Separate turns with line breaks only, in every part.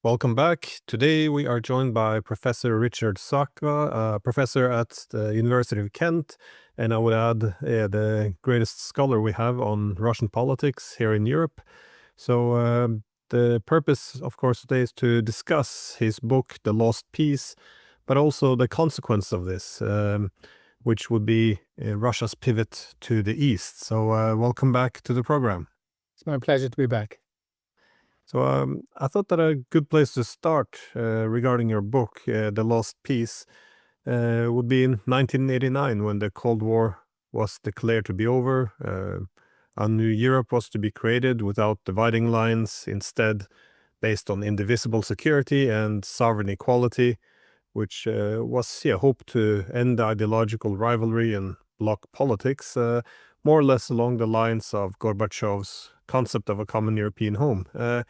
Welcome back. Today we are joined by Professor Richard Sakwa, professor at the University of Kent, and I would add the greatest scholar we have on Russian politics here in Europe. So the purpose, of course, today is to discuss his book, The Lost Peace, but also the consequence of this, which would be Russia's pivot to the east. So welcome back to the program.
It's my pleasure to be back.
So I thought that a good place to start regarding your book, The Lost Peace, would be in 1989 when the Cold War was declared to be over. A new Europe was to be created without dividing lines, instead based on indivisible security and sovereign equality, which was hoped to end the ideological rivalry and bloc politics, more or less along the lines of Gorbachev's concept of a common European home. Uh,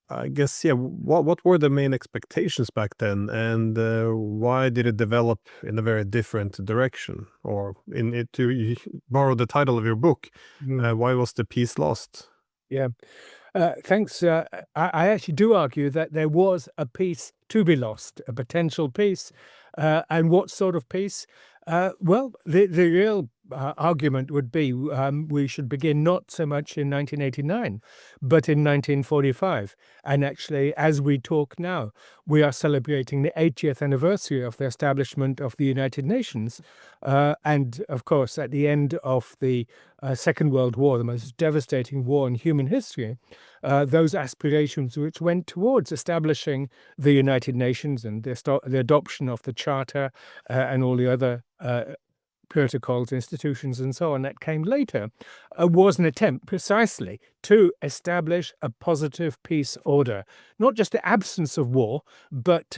I guess, what were the main expectations back then, and why did it develop in a very different direction? Or to borrow the title of your book, why was the peace lost?
Yeah. Thanks. I actually do argue that there was a peace to be lost, a potential peace. And what sort of peace? Well, the real argument would be we should begin not so much in 1989, but in 1945. And actually, as we talk now, we are celebrating the 80th anniversary of the establishment of the United Nations. And of course, at the end of the Second World War, the most devastating war in human history, those aspirations which went towards establishing the United Nations and the adoption of the Charter and all the other protocols, institutions, and so on that came later, was an attempt precisely to establish a positive peace order, not just the absence of war, but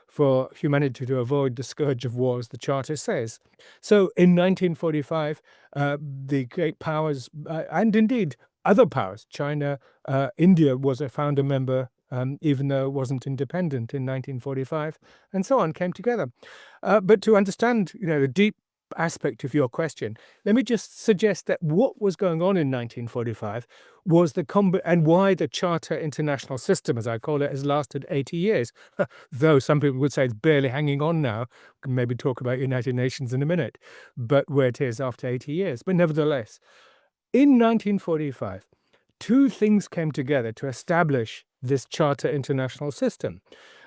for humanity to avoid the scourge of war, as the Charter says. So in 1945, the great powers, and indeed other powers, China, India was a founder member, even though it wasn't independent in 1945, and so on, came together. But to understand, the deep aspect of your question, let me just suggest that what was going on in 1945 was and why the Charter International System, as I call it, has lasted 80 years. Though some people would say it's barely hanging on now. We can maybe talk about United Nations in a minute, but where it is after 80 years. But nevertheless, in 1945, two things came together to establish this Charter International System.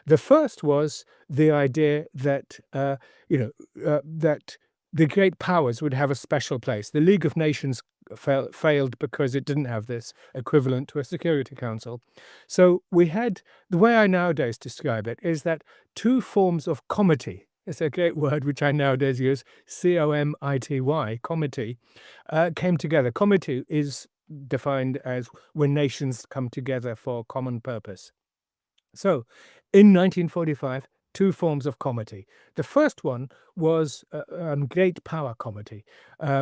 The first was the idea that that the great powers would have a special place. The League of Nations failed because it didn't have this equivalent to a Security Council. So we had, the way I nowadays describe it, is that two forms of comity. It's a great word which I nowadays use, C-O-M-I-T-Y, comity, came together. Comity is defined as when nations come together for a common purpose. So in 1945, two forms of comity. The first one was Great Power Comity,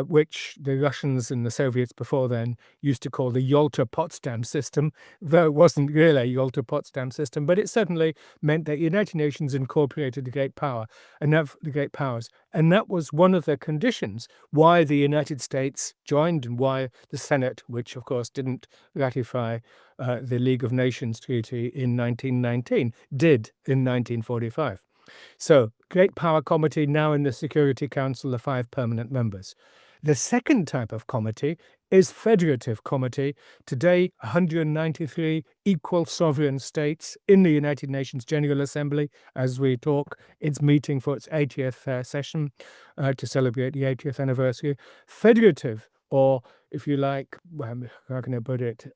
which the Russians and the Soviets before then used to call the Yalta-Potsdam system, though it wasn't really a Yalta-Potsdam system, but it certainly meant that the United Nations incorporated the great power and the great powers. And that was one of the conditions why the United States joined and why the Senate, which of course didn't ratify the League of Nations Treaty in 1919, did in 1945. So, Great Power Comity, now in the Security Council, the 5 permanent members. The second type of comity is Federative Comity. Today, 193 equal sovereign states in the United Nations General Assembly. As we talk, it's meeting for its 80th session to celebrate the 80th anniversary. Federative, or if you like, how can I put it,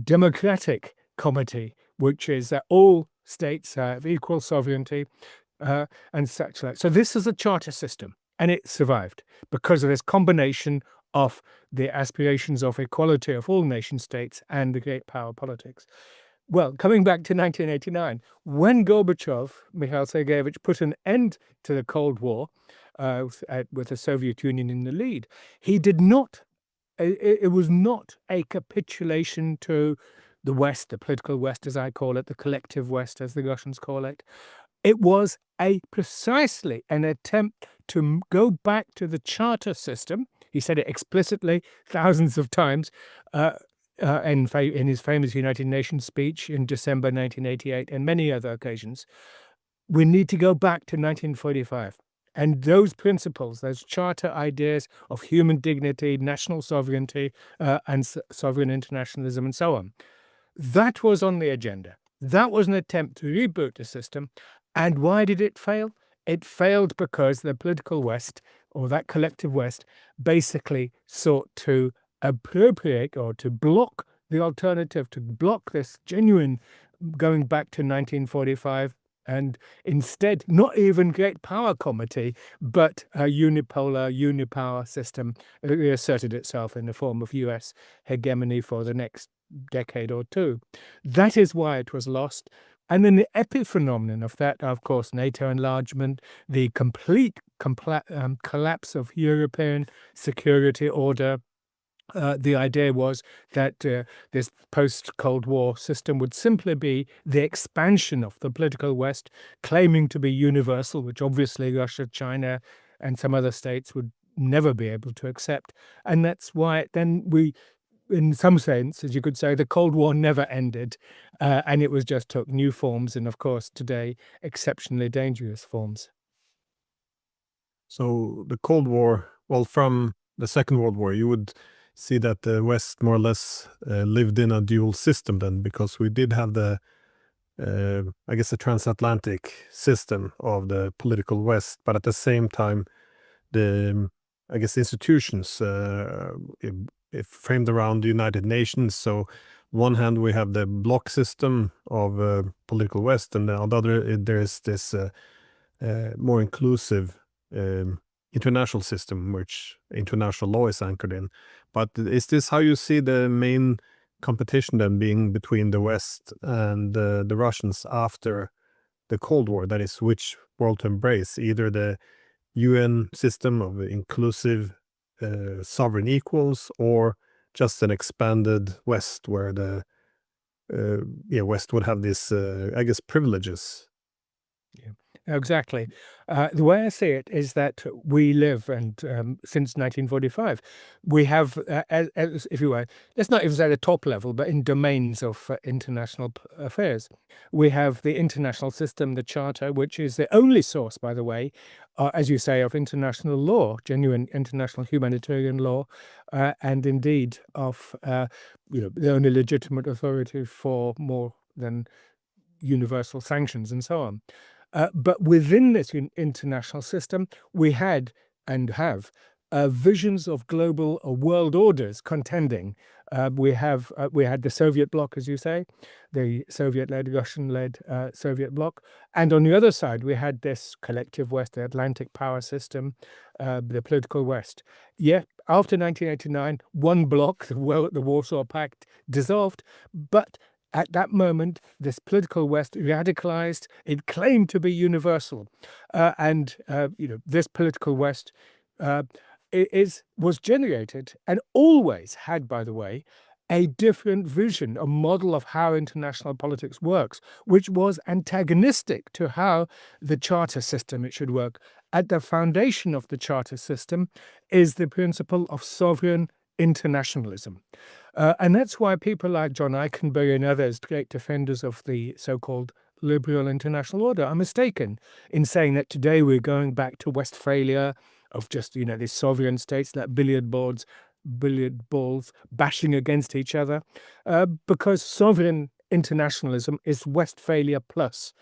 Democratic Comity, which is that all states have equal sovereignty and such like. So this is a charter system, and it survived because of this combination of the aspirations of equality of all nation states and the great power politics. Well, coming back to 1989, when Gorbachev, Mikhail Sergeyevich, put an end to the Cold War with the Soviet Union in the lead, he did not. It was not a capitulation to the West, the political West, as I call it, the collective West, as the Russians call it. It was precisely an attempt to go back to the charter system. He said it explicitly thousands of times, in his famous United Nations speech in December 1988 and many other occasions, we need to go back to 1945. And those principles, those charter ideas of human dignity, national sovereignty, and sovereign internationalism, and so on, that was on the agenda. That was an attempt to reboot the system. And why did it fail? It failed because the political West, or that collective West, basically sought to appropriate or to block the alternative, to block this genuine going back to 1945, and instead not even Great Power Committee, but a unipolar, unipower system reasserted itself in the form of US hegemony for the next decade or two. That is why it was lost. And then the epiphenomenon of that, of course, NATO enlargement, the complete collapse of European security order. The idea was that this post-Cold War system would simply be the expansion of the political West, claiming to be universal, which obviously Russia, China, and some other states would never be able to accept. And that's why then we, in some sense, as you could say, the Cold War never ended, and it was just took new forms, and of course today exceptionally dangerous forms.
So the Cold War, well, from the Second World War, you would see that the West more or less lived in a dual system then, because we did have the, I guess, the transatlantic system of the political West, but at the same time, the, I guess, institutions it framed around the United Nations. So, one hand we have the bloc system of political West, and on the other there is this more inclusive international system, which international law is anchored in. But is this how you see the main competition then being between the West and the Russians after the Cold War? That is, which world to embrace, either the UN system of inclusive sovereign equals, or just an expanded West where the West would have this, I guess, privileges.
Exactly. The way I see it is that we live, and since 1945, we have, as, if you will, let's not even say the top level, but in domains of international affairs, we have the international system, the Charter, which is the only source, by the way, as you say, of international law, genuine international humanitarian law, and indeed of the only legitimate authority for more than universal sanctions and so on. But within this international system, we had and have visions of global world orders contending. We had the Soviet bloc, as you say, the Soviet-led, Russian-led Soviet bloc. And on the other side, we had this collective West, the Atlantic power system, the political West. Yeah, after 1989, one bloc, the Warsaw Pact, dissolved, but at that moment, this political West radicalized. It claimed to be universal, and this political West was generated and always had, by the way, a different vision, a model of how international politics works, which was antagonistic to how the charter system it should work. At the foundation of the charter system is the principle of sovereign internationalism. And that's why people like John Eichenberg and others, great defenders of the so-called liberal international order, are mistaken in saying that today we're going back to Westphalia of just, these sovereign states like billiard balls bashing against each other, because sovereign internationalism is Westphalia plus.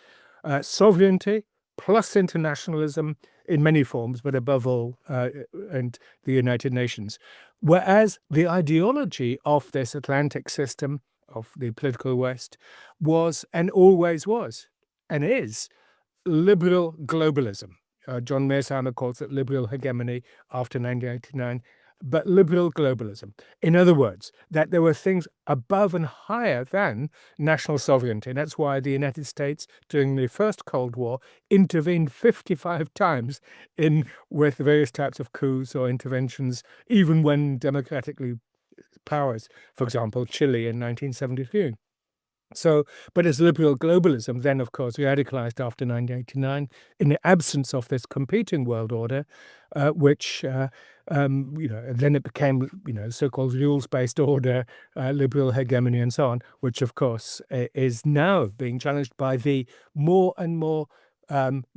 Sovereignty plus internationalism in many forms, but above all, and the United Nations. Whereas the ideology of this Atlantic system, of the political West, was and always was and is liberal globalism. John Mearsheimer calls it liberal hegemony after 1989, but liberal globalism. In other words, that there were things above and higher than national sovereignty. And that's why the United States, during the first Cold War, intervened 55 times with various types of coups or interventions, even when democratically powers, for example, Chile in 1973. So, but as liberal globalism then, of course, radicalized after 1989 in the absence of this competing world order, which, then it became, so-called rules-based order, liberal hegemony, and so on, which, of course, is now being challenged by the more and more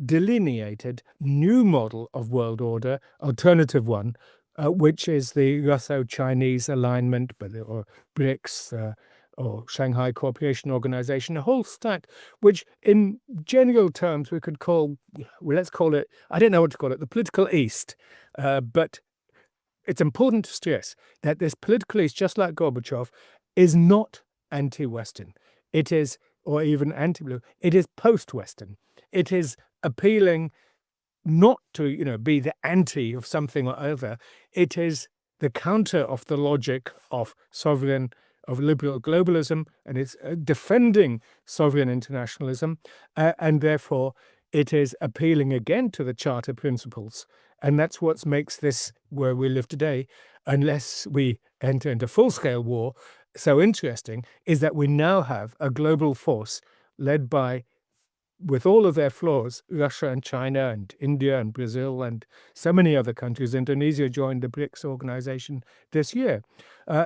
delineated new model of world order, alternative one, which is the Russo-Chinese alignment, or BRICS, or Shanghai Cooperation Organization, a whole stack, which in general terms we could call, well, let's call it, I don't know what to call it, the political East. But it's important to stress that this political East, just like Gorbachev, is not anti-Western. It is, or even anti-blue, it is post-Western. It is appealing not to, be the anti of something or other. It is the counter of the logic of liberal globalism, and it's defending sovereign internationalism, and therefore it is appealing again to the Charter principles. And that's what makes this, where we live today, unless we enter into full-scale war, so interesting, is that we now have a global force led by, with all of their flaws, Russia and China and India and Brazil and so many other countries. Indonesia joined the BRICS organization this year.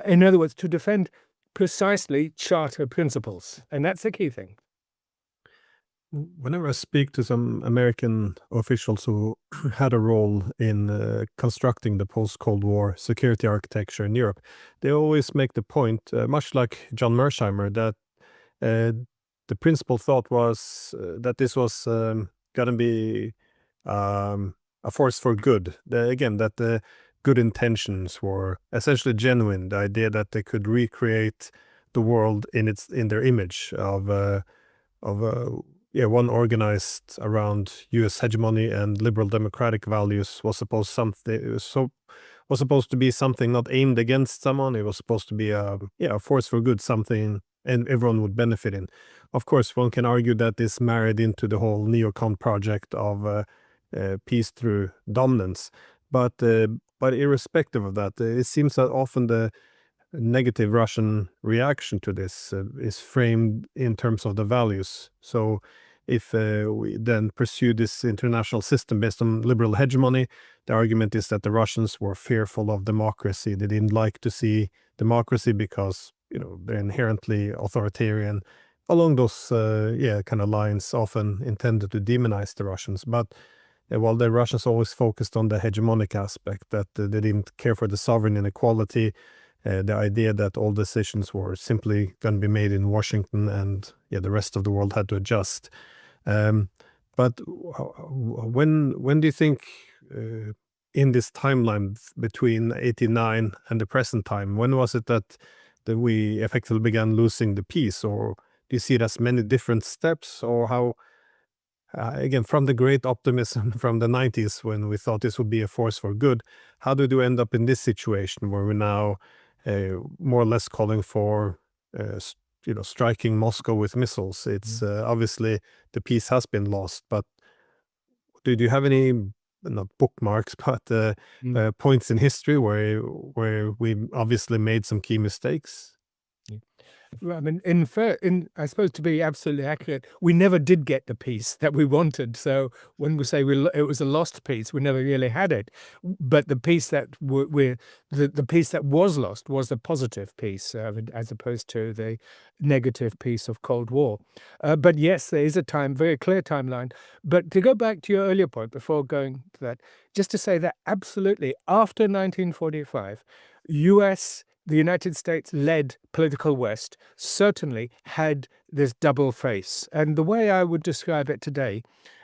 In other words, to defend precisely Charter principles. And that's the key thing.
Whenever I speak to some American officials who had a role in constructing the post-Cold War security architecture in Europe, they always make the point, much like John Mersheimer, that the principal thought was that this was going to be a force for good. Again, that the good intentions were essentially genuine. The idea that they could recreate the world in their image of one organized around U.S. hegemony and liberal democratic values was supposed to be something not aimed against someone. It was supposed to be a force for good, something and everyone would benefit in. Of course, one can argue that this married into the whole neocon project of peace through dominance. But irrespective of that, it seems that often the negative Russian reaction to this is framed in terms of the values. So if we then pursue this international system based on liberal hegemony, the argument is that the Russians were fearful of democracy. They didn't like to see democracy because, they're inherently authoritarian. Along those kind of lines, often intended to demonize the Russians. But while the Russians always focused on the hegemonic aspect, that they didn't care for the sovereign inequality, the idea that all decisions were simply going to be made in Washington and the rest of the world had to adjust. But when do you think in this timeline between 89 and the present time, when was it that we effectively began losing the peace? Or do you see it as many different steps, or how, again, from the great optimism from the 90s when we thought this would be a force for good, how did we end up in this situation where we're now more or less calling for striking Moscow with missiles? It's obviously the peace has been lost, but do you have any, not bookmarks, but points in history where we obviously made some key mistakes?
Well, I mean, I suppose, to be absolutely accurate, we never did get the peace that we wanted. So when we say it was a lost peace, we never really had it. But the peace that the peace that was lost was the positive peace, as opposed to the negative peace of Cold War. But yes, there is a very clear timeline. But to go back to your earlier point before going to that, just to say that absolutely after 1945, the United States-led political West certainly had this double face. And the way I would describe it today,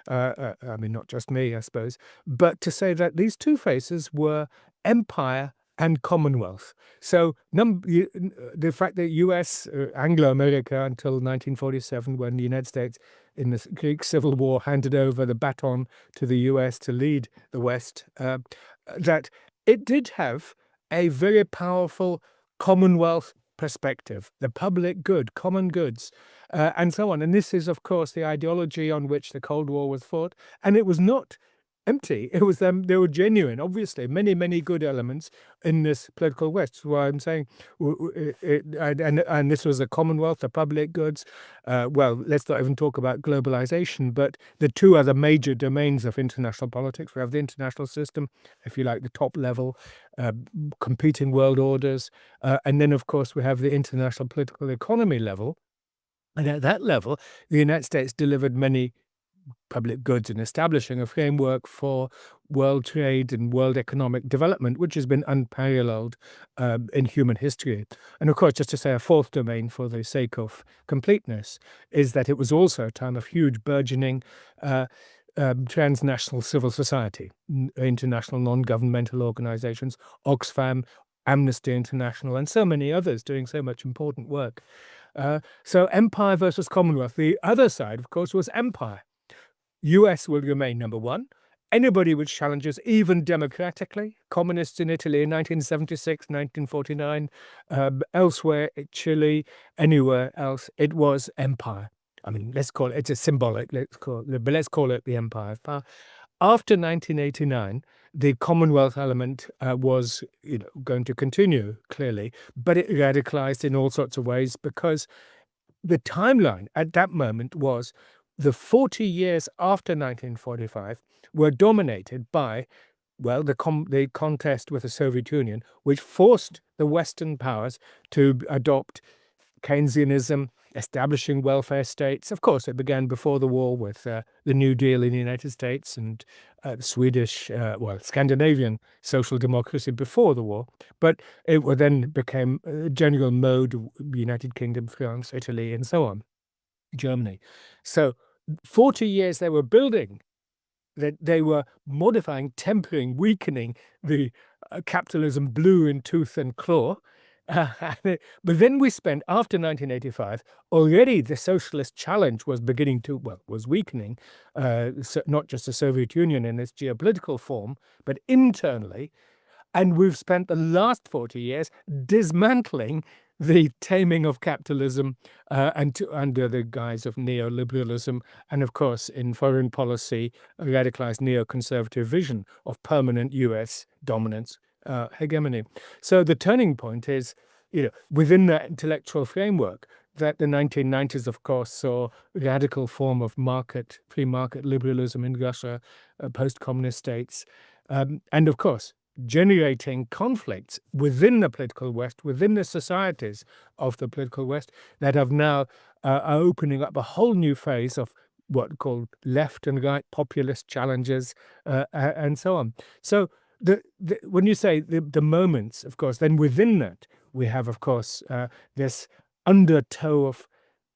I mean, not just me, I suppose, but to say that these two faces were empire and Commonwealth. So the fact that US, Anglo-America, until 1947, when the United States in the Greek Civil War handed over the baton to the US to lead the West, that it did have a very powerful Commonwealth perspective, the public good, common goods, and so on. And this is, of course, the ideology on which the Cold War was fought. And it was not empty. It was them. They were genuine, obviously, many good elements in this political West. That's why I'm saying, and this was a Commonwealth, the public goods. Well, let's not even talk about globalization, but the two other major domains of international politics. We have the international system, if you like, the top level, competing world orders, and then of course we have the international political economy level. And at that level, the United States delivered many public goods in establishing a framework for world trade and world economic development, which has been unparalleled in human history. And of course, just to say a fourth domain for the sake of completeness, is that it was also a time of huge burgeoning transnational civil society, international non-governmental organizations, Oxfam, Amnesty International, and so many others doing so much important work. So empire versus Commonwealth. The other side, of course, was empire. US will remain number one. Anybody which challenges, even democratically, communists in Italy in 1976, 1949, elsewhere, Chile, anywhere else, it was empire. I mean, let's call it, it's a symbolic, but let's call it the empire of power. After 1989, the Commonwealth element was going to continue, clearly, but it radicalized in all sorts of ways because the timeline at that moment was the 40 years after 1945 were dominated by, well, the contest with the Soviet Union, which forced the Western powers to adopt Keynesianism, establishing welfare states. Of course, it began before the war with the New Deal in the United States and Swedish, Scandinavian social democracy before the war. But it then became a general mode of the United Kingdom, France, Italy, and so on, Germany. So 40 years they were building, that they were modifying, tempering, weakening the capitalism blue in tooth and claw. But then we spent, after 1985, already the socialist challenge was beginning to, was weakening, so not just the Soviet Union in its geopolitical form, but internally. And we've spent the last 40 years dismantling the taming of capitalism under the guise of neoliberalism, and of course, in foreign policy, a radicalized neoconservative vision of permanent US dominance, hegemony. So the turning point is, within that intellectual framework, that the 1990s, of course, saw a radical form of free market liberalism in Russia, post-communist states, and of course, generating conflicts within the political West, within the societies of the political West, that have now are opening up a whole new phase of what are called left and right populist challenges, and so on. So when you say the moments, of course, then within that we have, of course, this undertow of,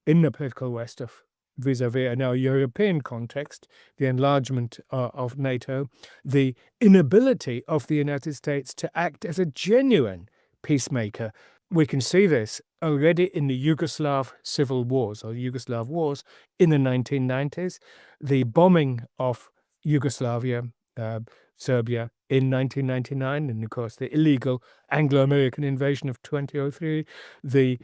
in the political West, of vis-a-vis in our European context, the enlargement of NATO, the inability of the United States to act as a genuine peacemaker. We can see this already in the Yugoslav civil wars, or Yugoslav wars in the 1990s, the bombing of Yugoslavia, Serbia in 1999, and of course the illegal Anglo-American invasion of 2003, the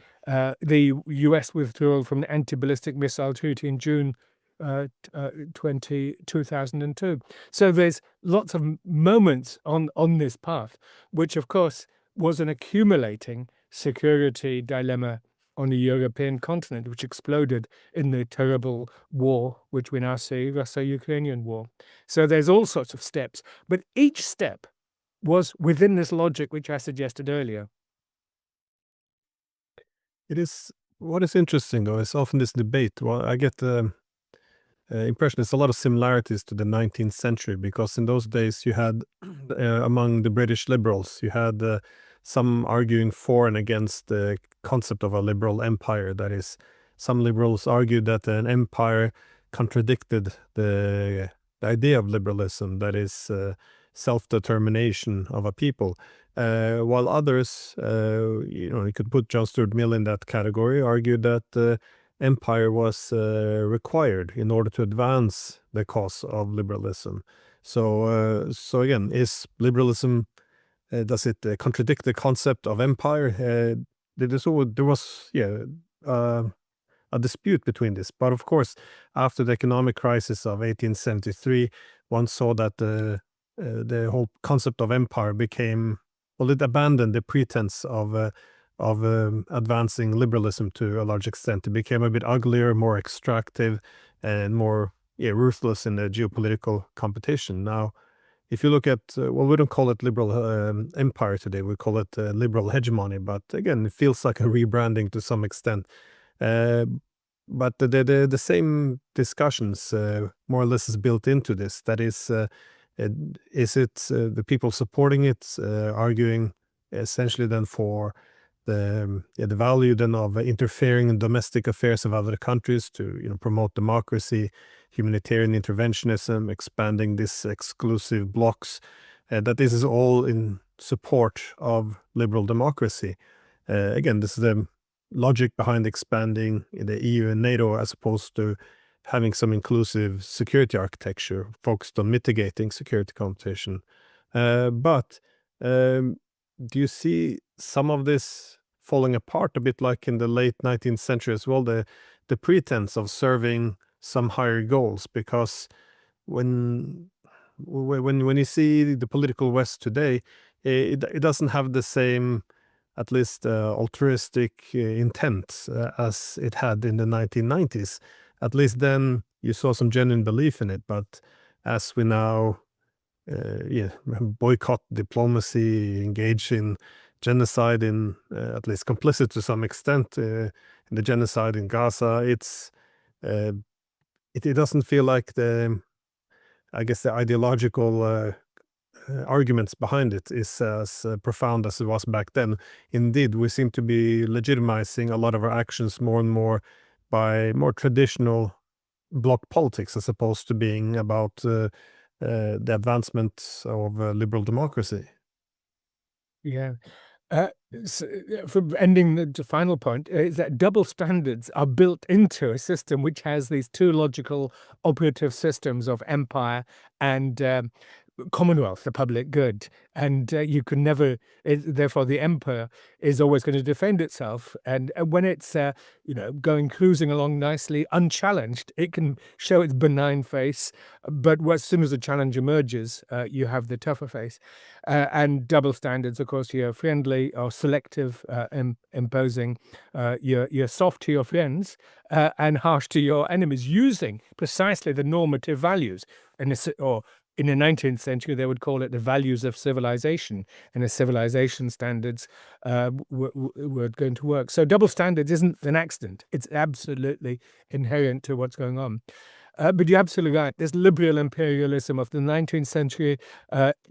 US withdrawal from the anti-ballistic missile treaty in June 2002. So there's lots of moments on this path, which of course was an accumulating security dilemma on the European continent, which exploded in the terrible war, which we now see, Russia-Ukrainian war. So there's all sorts of steps, but each step was within this logic which I suggested earlier.
It is, what is interesting though is often this debate. Well, I get the impression there's a lot of similarities to the 19th century, because in those days you had among the British liberals, you had some arguing for and against the concept of a liberal empire. That is, some liberals argued that an empire contradicted the idea of liberalism, that is, self-determination of a people. While others, you could put John Stuart Mill in that category, argued that empire was required in order to advance the cause of liberalism. So again, is liberalism, does it contradict the concept of empire? There was a a dispute between this. But of course, after the economic crisis of 1873, one saw that the whole concept of empire became, well, it abandoned the pretense of advancing liberalism to a large extent. It became a bit uglier, more extractive, and more ruthless in the geopolitical competition. Now, if you look at, well, we don't call it liberal empire today, we call it liberal hegemony, but again, it feels like a rebranding to some extent. But the same discussions more or less is built into this. That is it the people supporting it arguing essentially then for the value then of interfering in domestic affairs of other countries to promote democracy, humanitarian interventionism, expanding these exclusive blocks, that this is all in support of liberal democracy. Again, this is the logic behind expanding the EU and NATO as opposed to having some inclusive security architecture focused on mitigating security competition. But do you see some of this falling apart a bit like in the late 19th century as well, the pretense of serving some higher goals? Because when you see the political West today, it doesn't have the same, at least altruistic intent as it had in the 1990s. At least then you saw some genuine belief in it. But as we now boycott diplomacy, engage in genocide, in at least complicit to some extent in the genocide in Gaza, it doesn't feel like the ideological arguments behind it is as profound as it was back then. Indeed, we seem to be legitimizing a lot of our actions more and more by more traditional bloc politics as opposed to being about the advancement of liberal democracy.
Yeah. For ending the final point, is that double standards are built into a system which has these two logical operative systems of empire and Commonwealth, the public good. And you can never, therefore, the emperor is always going to defend itself. And when it's, going cruising along nicely, unchallenged, it can show its benign face. But as soon as a challenge emerges, you have the tougher face. And double standards, of course, you're friendly or selective, imposing. You're soft to your friends and harsh to your enemies, using precisely the normative values or in the 19th century, they would call it the values of civilization, and the civilization standards were going to work. So double standards isn't an accident. It's absolutely inherent to what's going on. But you're absolutely right. This liberal imperialism of the 19th century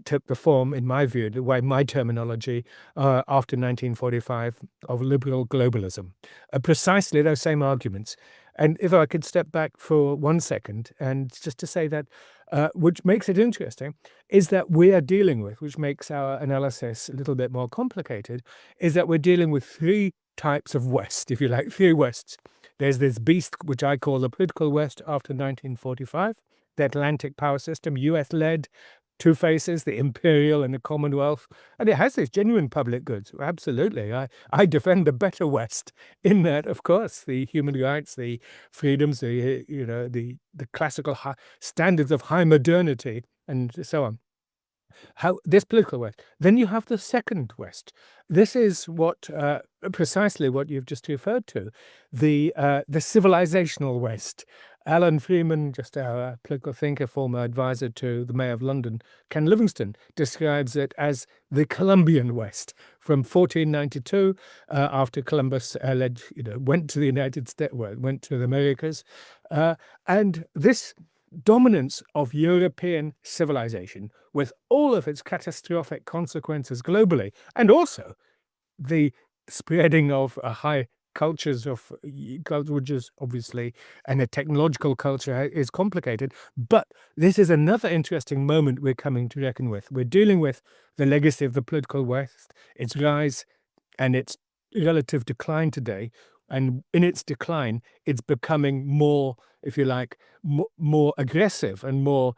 took the form, in my view, the way my terminology, after 1945, of liberal globalism. Precisely those same arguments. And if I could step back for 1 second and just to say that, which makes it interesting, is that we are dealing with, which makes our analysis a little bit more complicated, is that we're dealing with three types of West, if you like, three Wests. There's this beast, which I call the political West after 1945, the Atlantic power system, US-led, two faces, the imperial and the Commonwealth, and it has this genuine public goods. Absolutely, I defend the better West in that, of course, the human rights, the freedoms, the classical standards of high modernity, and so on. How this political West. Then you have the second West. This is what precisely what you've just referred to, the civilizational West. Alan Freeman, just our political thinker, former advisor to the Mayor of London, Ken Livingstone, describes it as the Columbian West from 1492, after Columbus went to the United States, went to the Americas, and this dominance of European civilization, with all of its catastrophic consequences globally, and also the spreading of high cultures obviously, and a technological culture is complicated. But this is another interesting moment we're coming to reckon with. We're dealing with the legacy of the political West, its rise and its relative decline today. And in its decline, it's becoming more, if you like, more aggressive and more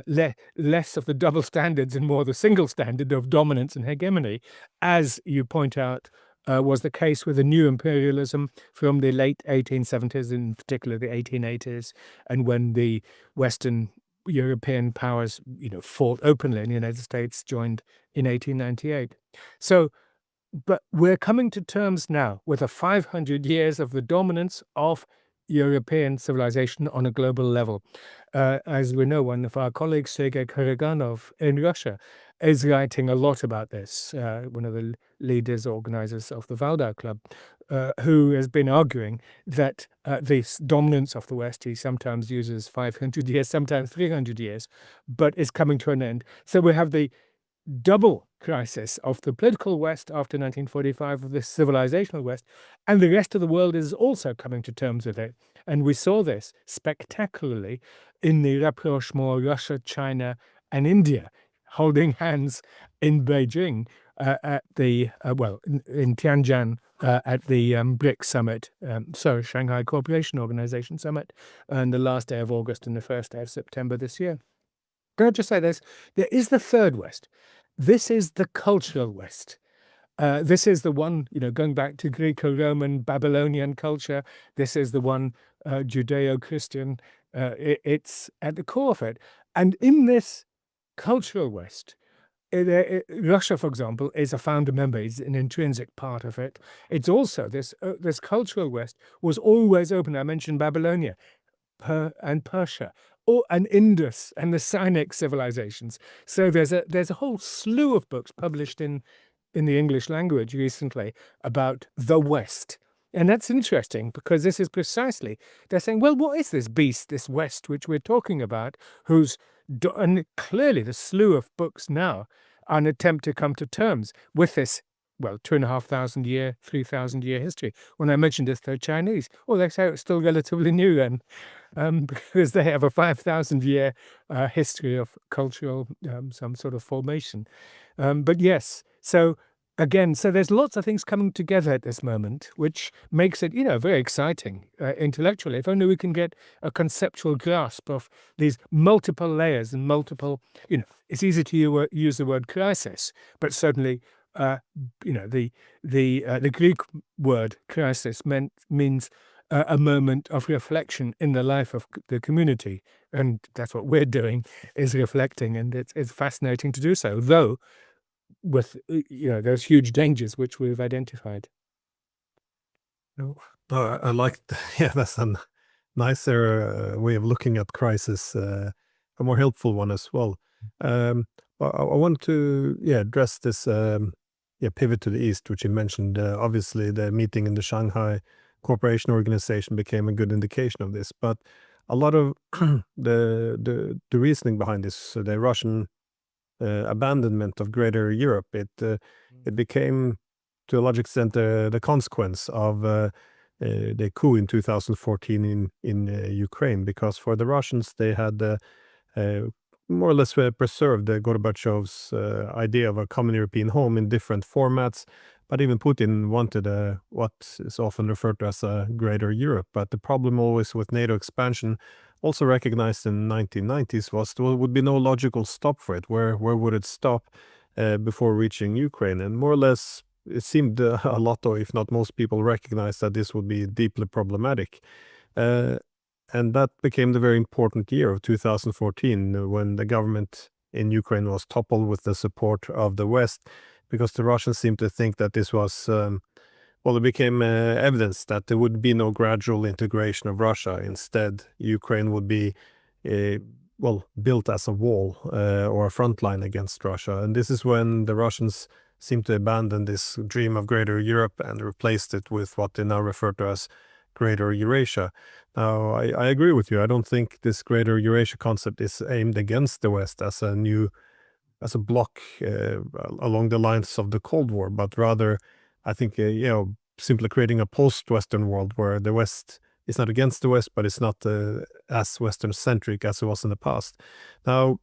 less of the double standards and more the single standard of dominance and hegemony, as you point out was the case with the new imperialism from the late 1870s, in particular the 1880s, and when the Western European powers, fought openly, and the United States joined in 1898. So, but we're coming to terms now with the 500 years of the dominance of European civilization on a global level. As we know, one of our colleagues, Sergei Karaganov in Russia, is writing a lot about this, one of the leaders, organizers of the Valdau Club, who has been arguing that this dominance of the West, he sometimes uses 500 years, sometimes 300 years, but is coming to an end. So we have the double crisis of the political West after 1945, of the civilizational West, and the rest of the world is also coming to terms with it. And we saw this spectacularly in the rapprochement of Russia, China, and India holding hands in Beijing at the, in Tianjin at the BRICS summit, Shanghai Cooperation Organization summit, on the last day of August and the first day of September this year. Can I just say this? There is the third West. This is the cultural West. This is the one, going back to Greco-Roman, Babylonian culture. This is the one Judeo-Christian. It's at the core of it. And in this cultural West, Russia, for example, is a founder member, is an intrinsic part of it. It's also this cultural West was always open. I mentioned Babylonia and Persia, and Indus and the Sinaic civilizations. So there's a whole slew of books published in the English language recently about the West. And that's interesting because this is precisely, they're saying, well, what is this beast, this West, which we're talking about, and clearly the slew of books now are an attempt to come to terms with this, 2,500 year, 3,000 year history. When I mentioned this, they're Chinese. Oh, they say it's still relatively new then, because they have a 5,000 year history of cultural, some sort of formation. But yes, so again, so there's lots of things coming together at this moment, which makes it, very exciting intellectually. If only we can get a conceptual grasp of these multiple layers and multiple, it's easy to use the word crisis, but certainly, the Greek word crisis means a moment of reflection in the life of the community, and that's what we're doing, is reflecting, and it's fascinating to do so, though with those huge dangers which we've identified.
Oh, I like yeah, that's a nicer way of looking at crisis, a more helpful one as well. I want to address this pivot to the east, which you mentioned. Obviously, the meeting in the Shanghai Cooperation Organization became a good indication of this, but a lot of the reasoning behind this, the Russian abandonment of Greater Europe, it became to a large extent the consequence of the coup in 2014 in Ukraine, because for the Russians they had more or less preserved Gorbachev's idea of a common European home in different formats, but even Putin wanted what is often referred to as a Greater Europe. But the problem always with NATO expansion, also recognized in the 1990s, was there would be no logical stop for it. Where would it stop before reaching Ukraine? And more or less, it seemed a lot, or if not most people, recognized that this would be deeply problematic. And that became the very important year of 2014, when the government in Ukraine was toppled with the support of the West, because the Russians seemed to think that this was, it became evidence that there would be no gradual integration of Russia. Instead, Ukraine would be, built as a wall or a front line against Russia. And this is when the Russians seemed to abandon this dream of Greater Europe and replaced it with what they now refer to as Greater Eurasia. Now, I agree with you. I don't think this Greater Eurasia concept is aimed against the West as a bloc along the lines of the Cold War, but rather, I think, simply creating a post-Western world where the West is not against the West, but it's not as Western-centric as it was in the past. Now,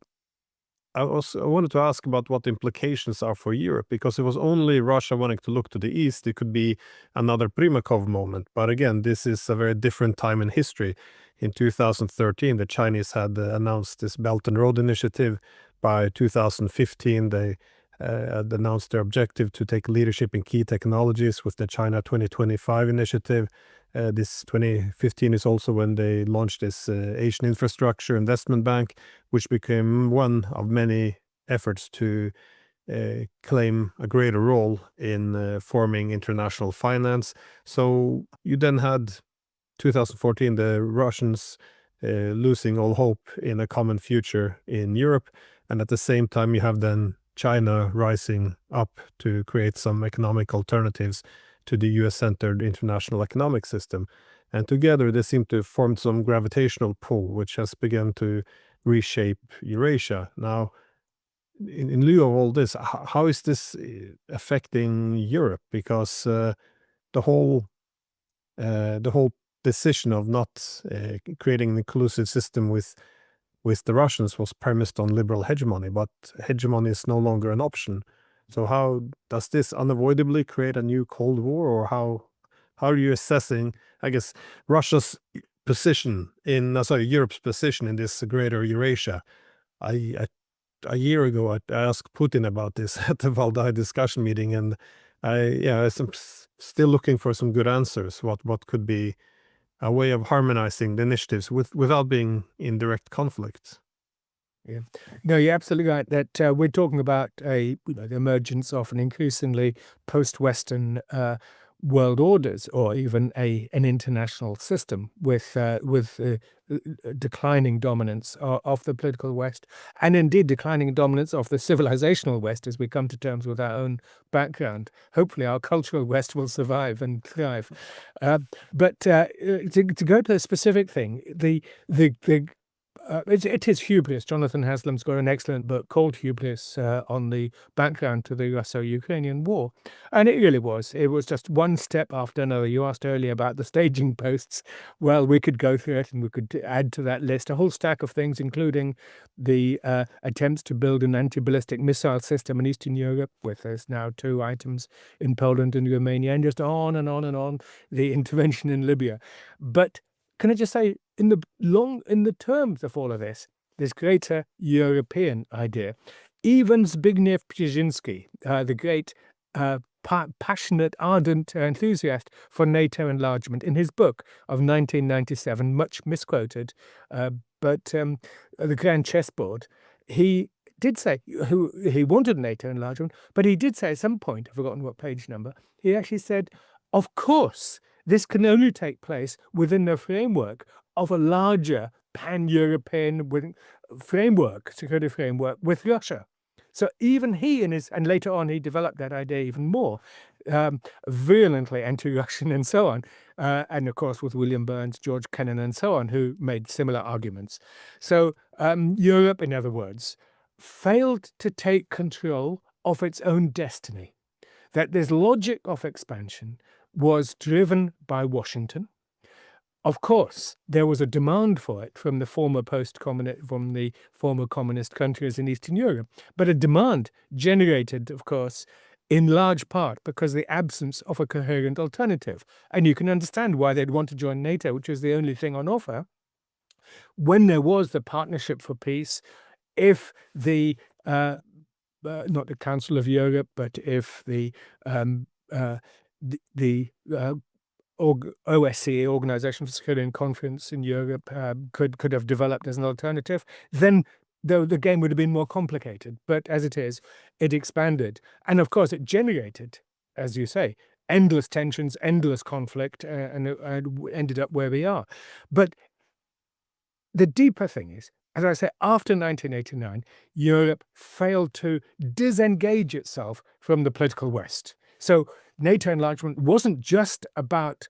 I wanted to ask about what the implications are for Europe, because it was only Russia wanting to look to the east. It could be another Primakov moment. But again, this is a very different time in history. In 2013, the Chinese had announced this Belt and Road Initiative. By 2015, they had announced their objective to take leadership in key technologies with the China 2025 initiative. This 2015 is also when they launched this Asian Infrastructure Investment Bank, which became one of many efforts to claim a greater role in forming international finance. So you then had 2014, the Russians losing all hope in a common future in Europe. And at the same time, you have then China rising up to create some economic alternatives to the US-centered international economic system. And together, they seem to have formed some gravitational pull, which has begun to reshape Eurasia. Now, in lieu of all this, how is this affecting Europe? Because the whole decision of not creating an inclusive system with the Russians was premised on liberal hegemony, but hegemony is no longer an option. So how does this unavoidably create a new Cold War, or how are you assessing, I guess, Russia's position in Europe's position in this greater Eurasia? A year ago, I asked Putin about this at the Valdai discussion meeting, and I'm still looking for some good answers. What could be a way of harmonizing the initiatives without being in direct conflict?
Yeah. No, you're absolutely right that we're talking about the emergence of an increasingly post-Western world orders, or even an international system with declining dominance of the political West, and indeed declining dominance of the civilizational West as we come to terms with our own background. Hopefully, our cultural West will survive and thrive. But to go to a specific thing, it is hubris. Jonathan Haslam's got an excellent book called Hubris on the background to the Russo-Ukrainian war. And it really was. It was just one step after another. You asked earlier about the staging posts. Well, we could go through it and we could add to that list a whole stack of things, including the attempts to build an anti-ballistic missile system in Eastern Europe, with there's now 2 items in Poland and Romania, and just on and on and on, the intervention in Libya. But can I just say, in the terms of all of this greater European idea, even Zbigniew Brzezinski, the great passionate, ardent enthusiast for NATO enlargement, in his book of 1997, much misquoted, but The Grand Chessboard, he did say he wanted NATO enlargement, but he did say at some point, I've forgotten what page number, he actually said, of course, this can only take place within the framework of a larger pan-European security framework with Russia. So even he and later on he developed that idea even more, virulently anti-Russian and so on. And of course with William Burns, George Kennan and so on, who made similar arguments. So Europe, in other words, failed to take control of its own destiny. That this logic of expansion was driven by Washington. Of course, there was a demand for it from the former communist countries in Eastern Europe, but a demand generated, of course, in large part because of the absence of a coherent alternative. And you can understand why they'd want to join NATO, which was the only thing on offer, when there was the Partnership for Peace, if the not the Council of Europe, but if the OSCE, Organization for Security and Conference in Europe, could have developed as an alternative, then the game would have been more complicated. But as it is, it expanded. And of course, it generated, as you say, endless tensions, endless conflict, and it ended up where we are. But the deeper thing is, as I say, after 1989, Europe failed to disengage itself from the political West. So NATO enlargement wasn't just about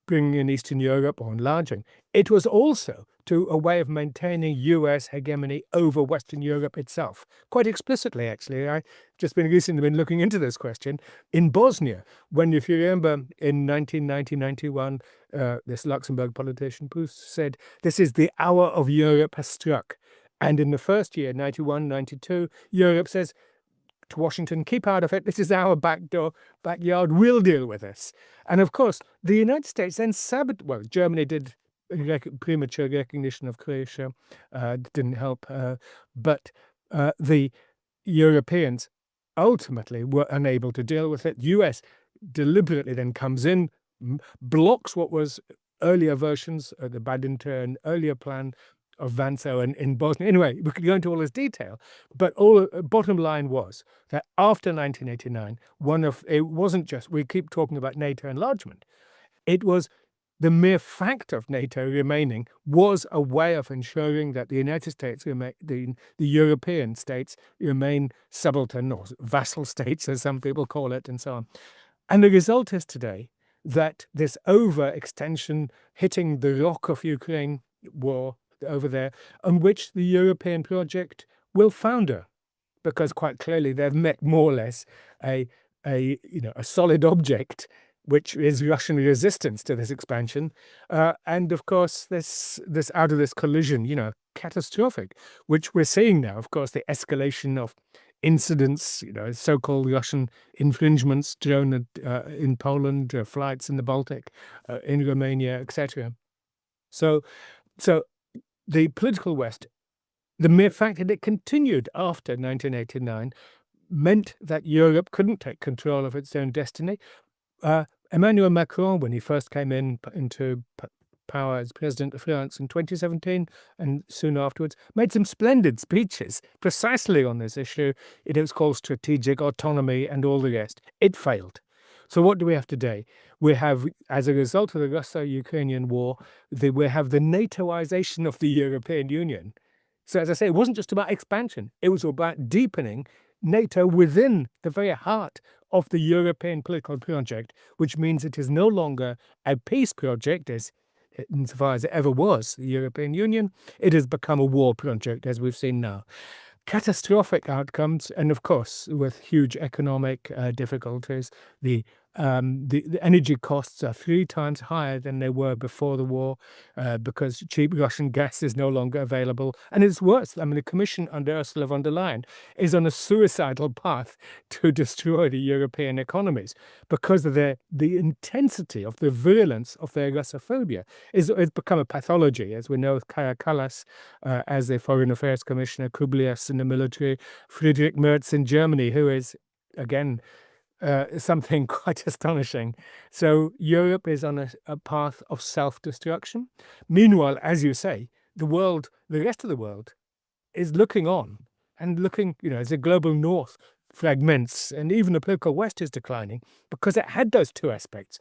bringing in Eastern Europe or enlarging. It was also a way of maintaining US hegemony over Western Europe itself. Quite explicitly, actually. I've just recently been looking into this question. In Bosnia, when, if you remember, in 1990-91, this Luxembourg politician said, "This is the hour of Europe has struck." And in the first year, 91-92, Europe says to Washington, "Keep out of it. This is our backyard. We'll deal with this." And of course, the United States then Germany did premature recognition of Croatia, didn't help. But the Europeans ultimately were unable to deal with it. The US deliberately then comes in, blocks what was earlier versions of the Badinter and earlier plan of Vanso and in Bosnia. Anyway, we could go into all this detail, but bottom line was that after 1989, it wasn't just, we keep talking about NATO enlargement, it was the mere fact of NATO remaining was a way of ensuring that the United States, the European states, remain subaltern or vassal states, as some people call it, and so on. And the result is today that this overextension hitting the rock of Ukraine war over there, on which the European project will founder, because quite clearly they've met more or less a solid object, which is Russian resistance to this expansion, and of course this out of this collision, catastrophic, which we're seeing now. Of course, the escalation of incidents, so-called Russian infringements, drone in Poland, flights in the Baltic, in Romania, etc. So the political West, the mere fact that it continued after 1989 meant that Europe couldn't take control of its own destiny. Emmanuel Macron, when he first came into power as president of France in 2017 and soon afterwards, made some splendid speeches precisely on this issue. It was called strategic autonomy and all the rest. It failed. So what do we have today? We have, as a result of the Russo-Ukrainian war, we have the NATOization of the European Union. So as I say, it wasn't just about expansion. It was about deepening NATO within the very heart of the European political project, which means it is no longer a peace project, insofar as it ever was, the European Union. It has become a war project, as we've seen now. Catastrophic outcomes, and of course, with huge economic difficulties. The energy costs are 3 times higher than they were before the war, because cheap Russian gas is no longer available. And it's worse. I mean, the Commission under Ursula von der Leyen is on a suicidal path to destroy the European economies because of the intensity of the virulence of their Russophobia. It's become a pathology, as we know, with Kaja Kallas as the Foreign Affairs Commissioner, Kublias in the military, Friedrich Merz in Germany, who is, again, something quite astonishing. So Europe is on a path of self-destruction. Meanwhile, as you say, the rest of the world is looking on and looking, as the global north fragments and even the political west is declining because it had those two aspects,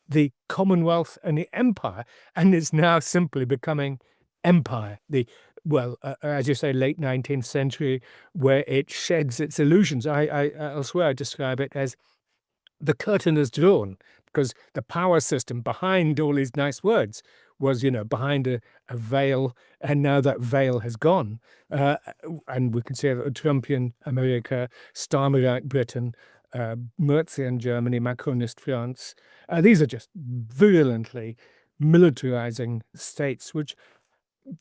the Commonwealth and the empire, and is now simply becoming empire. As you say, late 19th century, where it sheds its illusions. Elsewhere I describe it as the curtain is drawn, because the power system behind all these nice words was, behind a veil, and now that veil has gone. And we can see that Trumpian America, Starmerite Britain, Merzian Germany, Macronist France, these are just virulently militarizing states, which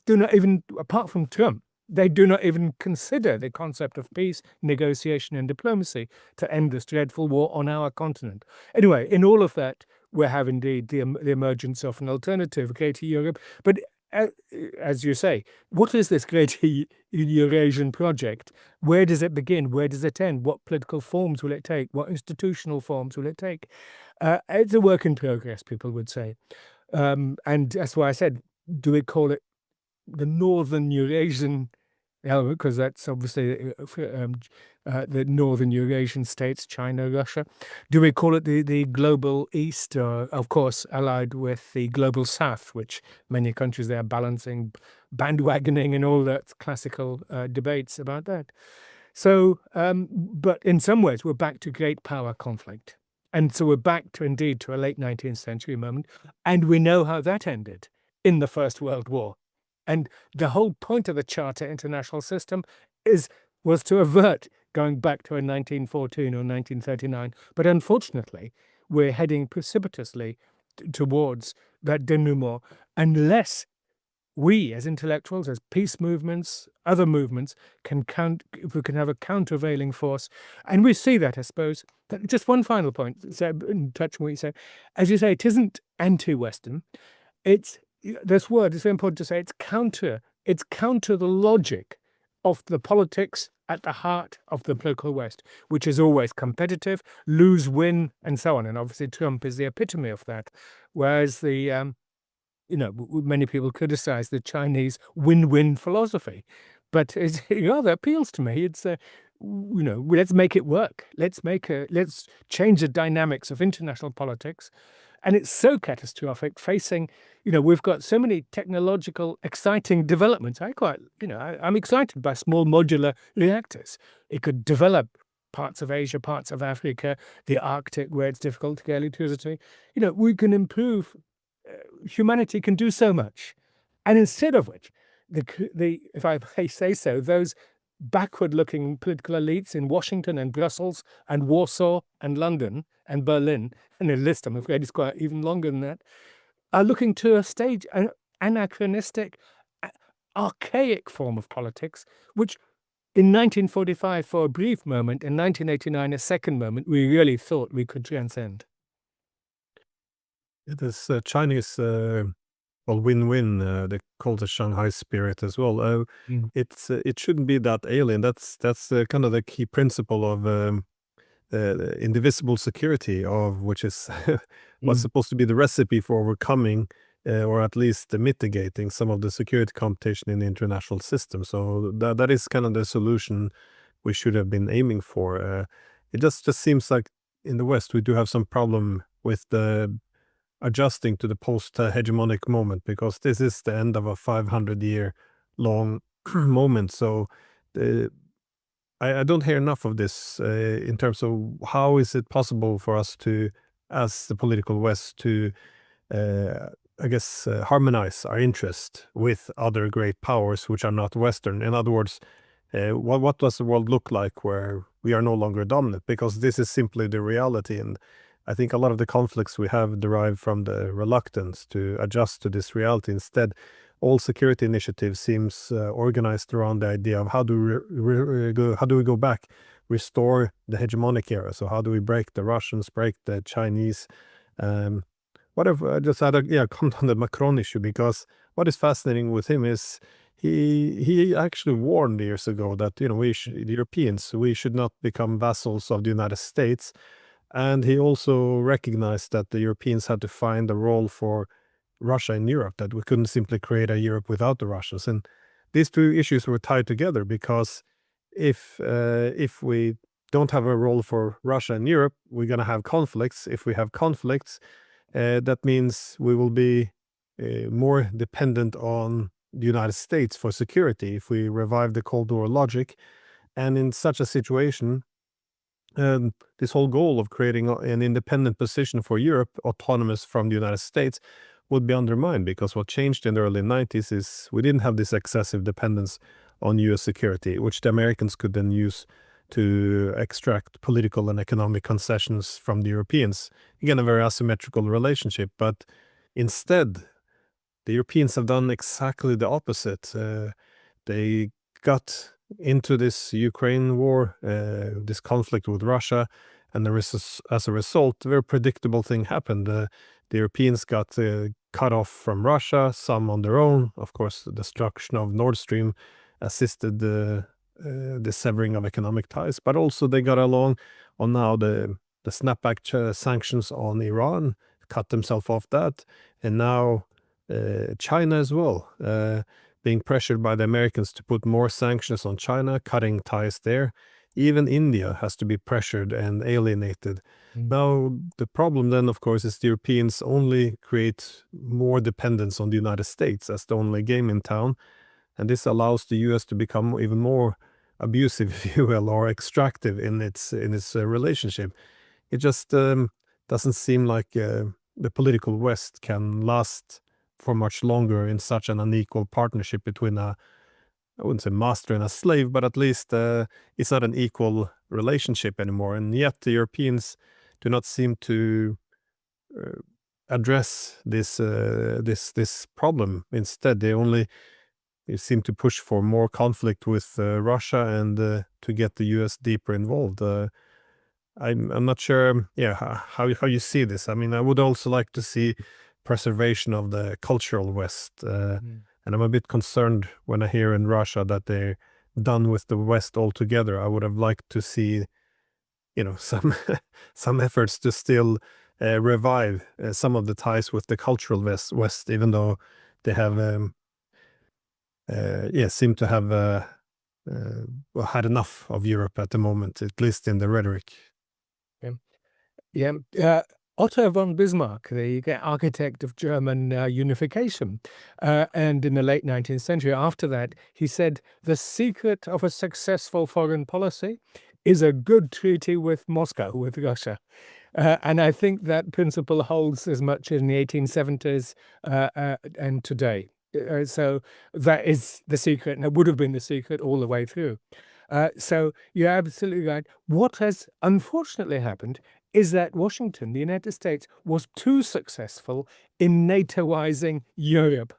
do not even, apart from Trump, they do not even consider the concept of peace, negotiation, and diplomacy to end this dreadful war on our continent. Anyway, in all of that, we have indeed the emergence of an alternative, Greater Europe. But as you say, what is this Greater Eurasian project? Where does it begin? Where does it end? What political forms will it take? What institutional forms will it take? It's a work in progress, people would say. And that's why I said, do we call it the Northern Eurasian element, because that's obviously the Northern Eurasian states, China, Russia. Do we call it the Global East, of course, allied with the Global South, which many countries there are balancing, bandwagoning, and all that classical debates about that. So, but in some ways, we're back to great power conflict. And so we're back to a late 19th century moment. And we know how that ended in the First World War. And the whole point of the Charter International System was to avert going back to a 1914 or 1939. But unfortunately, we're heading precipitously towards that denouement unless we, as intellectuals, as peace movements, other movements, if we can have a countervailing force. And we see that, I suppose. Just one final point, in touch on what you say. As you say, it isn't anti-Western. This word is very important to say. It's counter the logic of the politics at the heart of the political West, which is always competitive, lose, win, and so on. And obviously, Trump is the epitome of that. Whereas many people criticize the Chinese win-win philosophy, but it rather appeals to me. It's let's make it work. Let's change the dynamics of international politics. And it's so catastrophic facing, we've got so many technological, exciting developments. I'm excited by small modular reactors. It could develop parts of Asia, parts of Africa, the Arctic, where it's difficult to get electricity. We can improve. Humanity can do so much. And instead of which, if I may say so, those backward-looking political elites in Washington and Brussels and Warsaw and London and Berlin, and the list, I'm afraid, is quite even longer than that, are looking to a stage, an anachronistic, archaic form of politics, which in 1945, for a brief moment, in 1989, a second moment, we really thought we could transcend.
It is Chinese win-win. They call the Shanghai spirit as well.
Mm.
It shouldn't be that alien. That's kind of the key principle of the indivisible security, of which is what's supposed to be the recipe for overcoming or at least mitigating some of the security competition in the international system. So that is kind of the solution we should have been aiming for. It just seems like in the West we do have some problem with the adjusting to the post-hegemonic moment, because this is the end of a 500-year long moment. So I don't hear enough of this in terms of how is it possible for us to, as the political West, to harmonize our interest with other great powers which are not Western. In other words, what does the world look like where we are no longer dominant? Because this is simply the reality, and I think a lot of the conflicts we have derive from the reluctance to adjust to this reality. Instead, all security initiatives seems organized around the idea of how do we go back, restore the hegemonic era. So how do we break the Russians, break the Chinese? Whatever. I just had a comment on the Macron issue, because what is fascinating with him is he actually warned years ago that the Europeans, we should not become vassals of the United States. And he also recognized that the Europeans had to find a role for Russia in Europe, that we couldn't simply create a Europe without the Russians. And these two issues were tied together, because if we don't have a role for Russia in Europe, we're going to have conflicts. If we have conflicts, that means we will be more dependent on the United States for security if we revive the Cold War logic. And in such a situation, this whole goal of creating an independent position for Europe, autonomous from the United States, would be undermined, because what changed in the early 90s is we didn't have this excessive dependence on US security, which the Americans could then use to extract political and economic concessions from the Europeans. Again, a very asymmetrical relationship, but instead, the Europeans have done exactly the opposite. They got into this Ukraine war, this conflict with Russia, and as a result, a very predictable thing happened. The Europeans got cut off from Russia, some on their own. Of course, the destruction of Nord Stream assisted the severing of economic ties, but also they got along on now the snapback sanctions on Iran, cut themselves off that, and now China as well, being pressured by the Americans to put more sanctions on China, cutting ties there. Even India has to be pressured and alienated. Now, the problem then, of course, is the Europeans only create more dependence on the United States as the only game in town. And this allows the US to become even more abusive, if you will, or extractive in its relationship. It just doesn't seem like the political West can last for much longer in such an unequal partnership between I wouldn't say master and a slave, but at least it's not an equal relationship anymore. And yet the Europeans do not seem to address this problem. Instead, they seem to push for more conflict with Russia and to get the US deeper involved. I'm not sure, how you see this. I mean, I would also like to see preservation of the cultural West. And I'm a bit concerned when I hear in Russia that done with the West altogether. I would have liked to see, some some efforts to still revive some of the ties with the cultural West, even though they have, seem to have had enough of Europe at the moment, at least in the rhetoric.
Yeah. Otto von Bismarck, the architect of German unification, and in the late 19th century, after that, he said, the secret of a successful foreign policy is a good treaty with Moscow, with Russia. And I think that principle holds as much in the 1870s and today. So that is the secret, and it would have been the secret all the way through. So you're absolutely right. What has unfortunately happened is that Washington, the United States, was too successful in NATOizing Europe.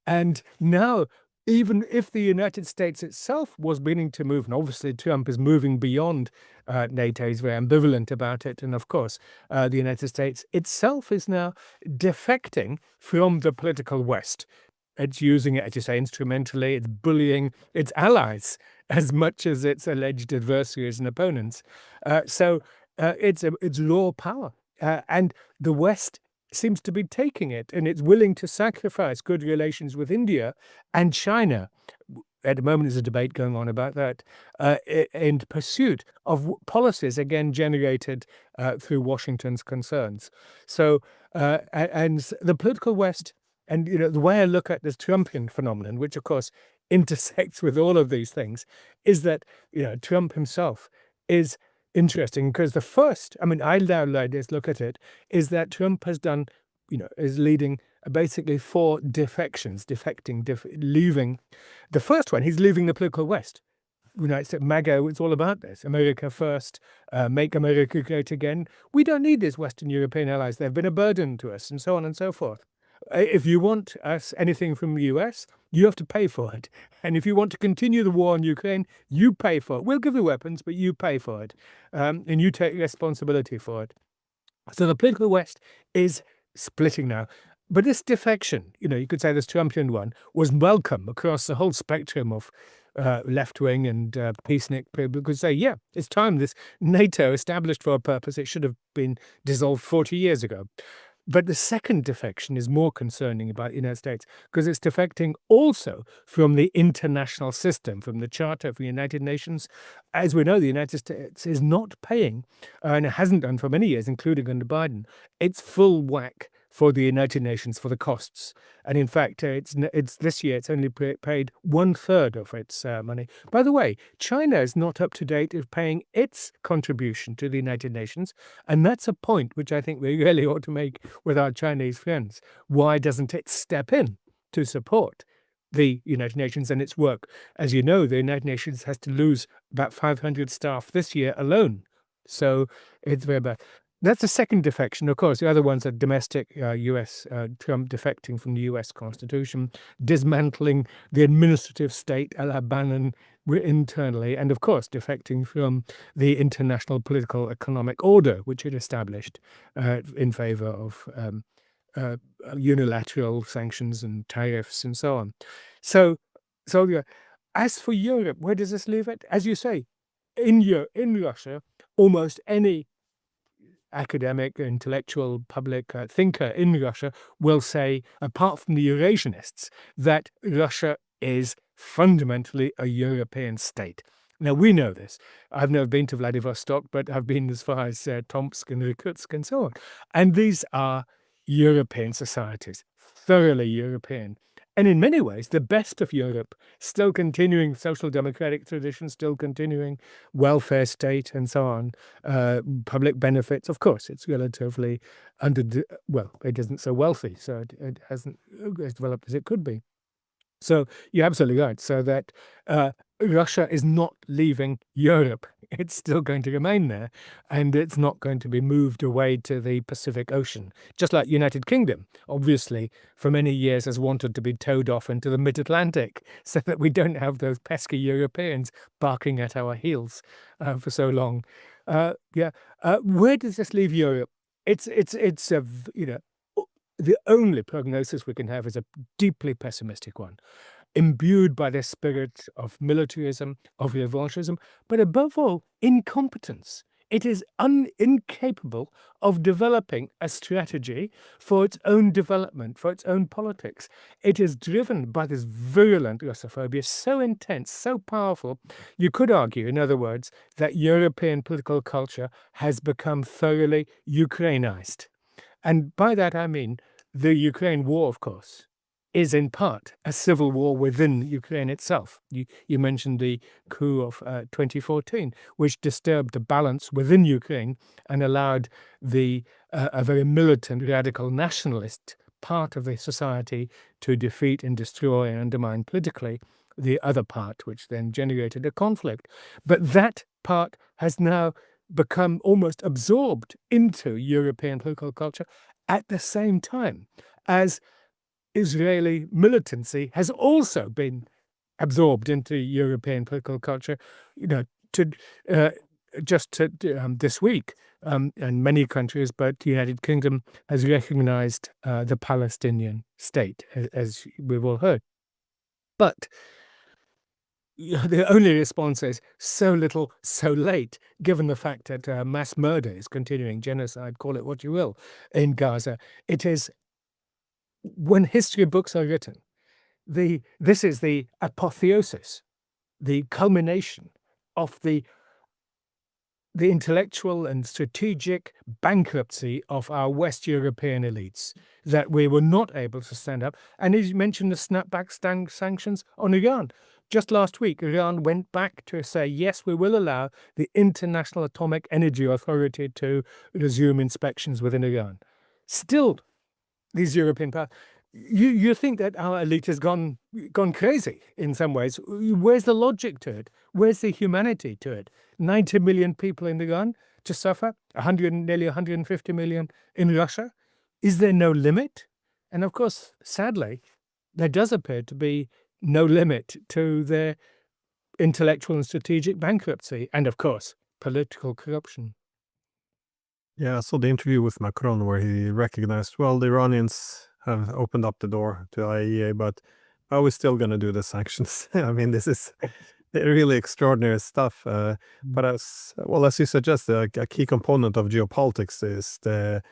And now, even if the United States itself was beginning to move, and obviously Trump is moving beyond NATO, he's very ambivalent about it. And of course, the United States itself is now defecting from the political West. It's using it, as you say, instrumentally. It's bullying its allies as much as its alleged adversaries and opponents. So it's raw power. And the West seems to be taking it, and it's willing to sacrifice good relations with India and China. At the moment, there's a debate going on about that in pursuit of policies, again, generated through Washington's concerns. So, and the political West, and the way I look at this Trumpian phenomenon, which of course intersects with all of these things, is that Trump himself is interesting because the first, I mean, I now like this look at it, is that Trump has done, is leading basically 4 defections, leaving. The first one, he's leaving the political West. United States, MAGA, it's all about this. America first, make America great again. We don't need these Western European allies. They've been a burden to us, and so on and so forth. If you want us anything from the US, you have to pay for it. And if you want to continue the war in Ukraine, you pay for it. We'll give you weapons, but you pay for it. And you take responsibility for it. So the political West is splitting now. But this defection, you could say this Trumpian one, was welcome across the whole spectrum of left-wing and peacenik people could say, yeah, it's time. This NATO established for a purpose. It should have been dissolved 40 years ago. But the second defection is more concerning about the United States because it's defecting also from the international system, from the Charter of the United Nations. As we know, the United States is not paying, and it hasn't done for many years, including under Biden, its full whack for the United Nations for the costs. And in fact, it's this year, it's only paid 1/3 of its money. By the way, China is not up to date of paying its contribution to the United Nations. And that's a point which I think we really ought to make with our Chinese friends. Why doesn't it step in to support the United Nations and its work? As you know, the United Nations has to lose about 500 staff this year alone. So it's very bad. That's the second defection. Of course, the other ones are domestic, US, Trump defecting from the US Constitution, dismantling the administrative state a la Bannon internally, and of course, defecting from the international political economic order, which it established in favor of unilateral sanctions and tariffs and so on. So as for Europe, where does this leave it? As you say, in Russia, almost any academic, intellectual, public thinker in Russia will say, apart from the Eurasianists, that Russia is fundamentally a European state. Now, we know this. I've never been to Vladivostok, but I've been as far as Tomsk and Irkutsk and so on. And these are European societies, thoroughly European. And in many ways, the best of Europe, still continuing social democratic traditions, still continuing welfare state and so on, public benefits. Of course, it's relatively it isn't so wealthy, so it hasn't as developed as it could be. So you're absolutely right. So that Russia is not leaving Europe. It's still going to remain there, and it's not going to be moved away to the Pacific Ocean. Just like United Kingdom, obviously, for many years has wanted to be towed off into the mid-Atlantic so that we don't have those pesky Europeans barking at our heels for so long. Where does this leave Europe? It's the only prognosis we can have is a deeply pessimistic one. imbued by the spirit of militarism, of revanchism, but above all, incompetence. It is incapable of developing a strategy for its own development, for its own politics. It is driven by this virulent Russophobia, so intense, so powerful. You could argue, in other words, that European political culture has become thoroughly Ukrainized. And by that I mean the Ukraine war, of course, is in part a civil war within Ukraine itself. You mentioned the coup of 2014, which disturbed the balance within Ukraine and allowed a very militant, radical nationalist part of the society to defeat and destroy and undermine politically the other part, which then generated a conflict. But that part has now become almost absorbed into European political culture at the same time as Israeli militancy has also been absorbed into European political culture. You know, to this week, and many countries, but the United Kingdom has recognized the Palestinian state, as we've all heard. But the only response is so little, so late, given the fact that mass murder is continuing, genocide, call it what you will, in Gaza. It is, when history books are written, this is the apotheosis, the culmination of the intellectual and strategic bankruptcy of our West European elites, that we were not able to stand up. And as you mentioned, the snapback sanctions on Iran. Just last week, Iran went back to say, yes, we will allow the International Atomic Energy Authority to resume inspections within Iran. Still, these European powers, you think that our elite has gone crazy in some ways. Where's the logic to it? Where's the humanity to it? 90 million people in Iran to suffer, nearly 150 million in Russia. Is there no limit? And of course, sadly, there does appear to be no limit to their intellectual and strategic bankruptcy, and of course, political corruption.
Yeah, I saw the interview with Macron where he recognized, well, the Iranians have opened up the door to IAEA, but are we still going to do the sanctions? I mean, this is really extraordinary stuff. But as you suggest, a key component of geopolitics is the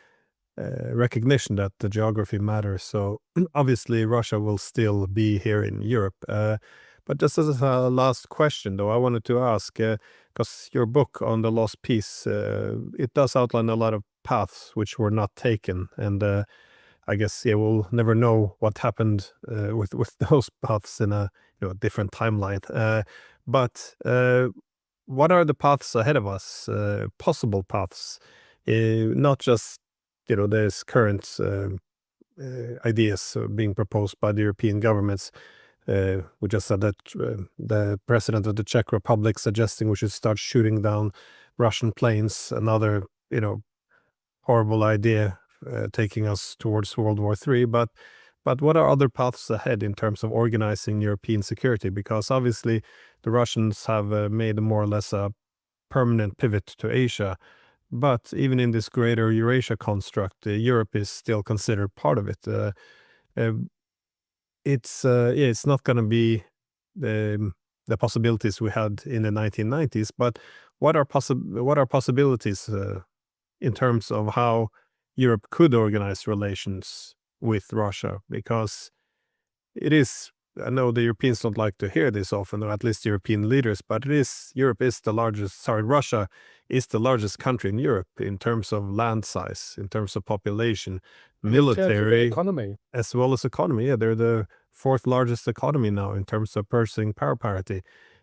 recognition that the geography matters. So obviously Russia will still be here in Europe. But just as a last question, though, I wanted to ask, because your book on the lost peace, it does outline a lot of paths which were not taken. And I guess, yeah, we'll never know what happened with those paths in a different timeline. But what are the paths ahead of us, possible paths, not just there's current ideas being proposed by the European governments. We just said that the president of the Czech Republic suggesting we should start shooting down Russian planes, another horrible idea taking us towards World War III. But what are other paths ahead in terms of organizing European security? Because obviously the Russians have made more or less a permanent pivot to Asia. But even in this greater Eurasia construct, Europe is still considered part of it. It's not going to be the possibilities we had in the 1990s. But what are possibilities in terms of how Europe could organize relations with Russia? Because it is, I know the Europeans don't like to hear this often, or at least European leaders, but Russia is the largest country in Europe in terms of land size, in terms of population, military,
economy,
as well as economy. Yeah, they're the fourth largest economy now in terms of purchasing power parity.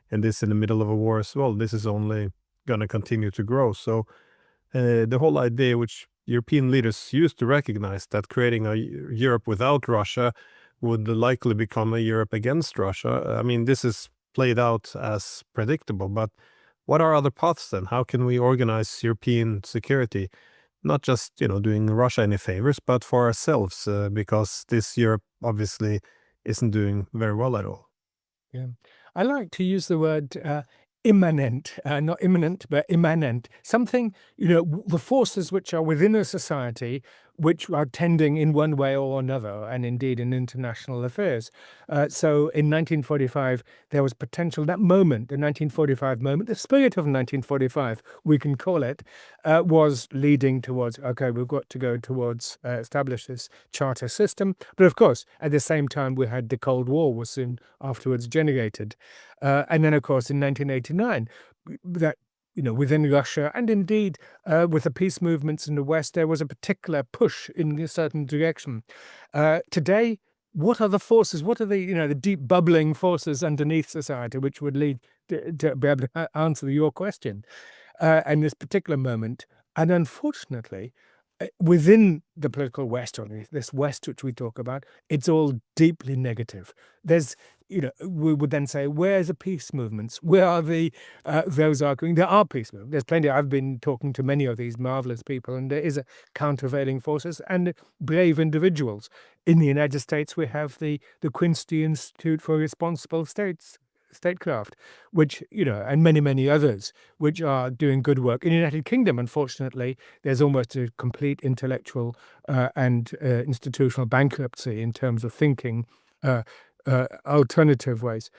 And this in the middle of a war as well. This is only going to continue to grow. So the whole idea, which European leaders used to recognize, that creating a Europe without Russia would likely become a Europe against Russia. I mean, this is played out as predictable, but what are other paths then? How can we organize European security? Not just, doing Russia any favors, but for ourselves, because this Europe obviously isn't doing very well at all.
Yeah. I like to use the word immanent, not imminent, but immanent. Something, the forces which are within a society which are tending in one way or another, and indeed in international affairs. So in 1945, there was potential. That moment, the 1945 moment, the spirit of 1945, we can call it, was leading towards, okay, we've got to go towards establish this charter system. But of course, at the same time, we had the Cold War was soon afterwards generated. And then, of course, in 1989, that within Russia and indeed with the peace movements in the West, there was a particular push in a certain direction. Today, what are the forces? What are the deep bubbling forces underneath society which would lead to be able to answer your question in this particular moment? And unfortunately, within the political West, or this West which we talk about, it's all deeply negative. There's, we would then say, where are the peace movements? Where are those arguing? There are peace movements. There's plenty. I've been talking to many of these marvelous people, and there is a countervailing forces and brave individuals. In the United States, we have the Quincy Institute for Responsible Statecraft, which, and many, many others, which are doing good work. In the United Kingdom, unfortunately, there's almost a complete intellectual and institutional bankruptcy in terms of thinking alternative ways.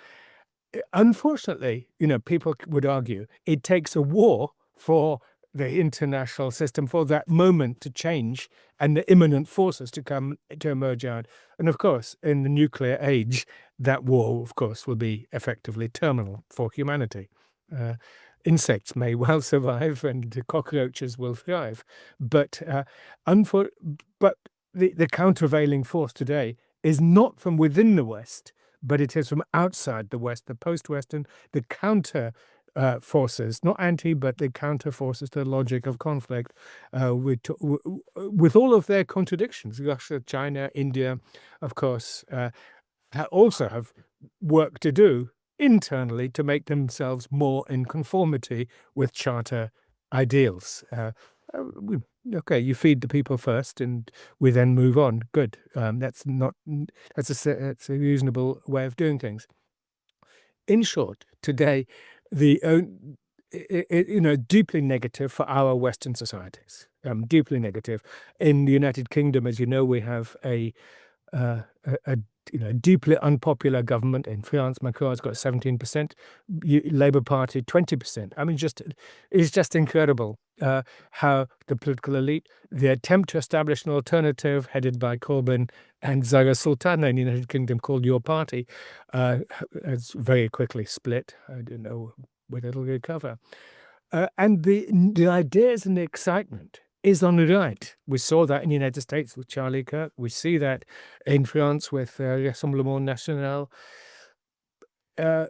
Unfortunately, people would argue it takes a war for the international system, for that moment to change and the imminent forces to emerge out. And of course, in the nuclear age, that war, of course, will be effectively terminal for humanity. Insects may well survive and cockroaches will thrive, but the countervailing force today is not from within the West, but it is from outside the West, the post-Western, the counter forces, not anti, but the counter forces to the logic of conflict, with all of their contradictions. Russia, China, India, of course, also have work to do internally to make themselves more in conformity with charter ideals. Okay, you feed the people first, and we then move on. Good. That's a reasonable way of doing things. In short, today, deeply negative for our Western societies. Deeply negative. In the United Kingdom, as you know, we have a deeply unpopular government. In France, Macron's got 17%, Labour Party 20%. I mean, it's just incredible how the political elite, the attempt to establish an alternative headed by Corbyn and Zara Sultana in the United Kingdom, called Your Party, has very quickly split. I don't know whether it'll recover. And the ideas and the excitement is on the right. We saw that in the United States with Charlie Kirk. We see that in France with Rassemblement National. And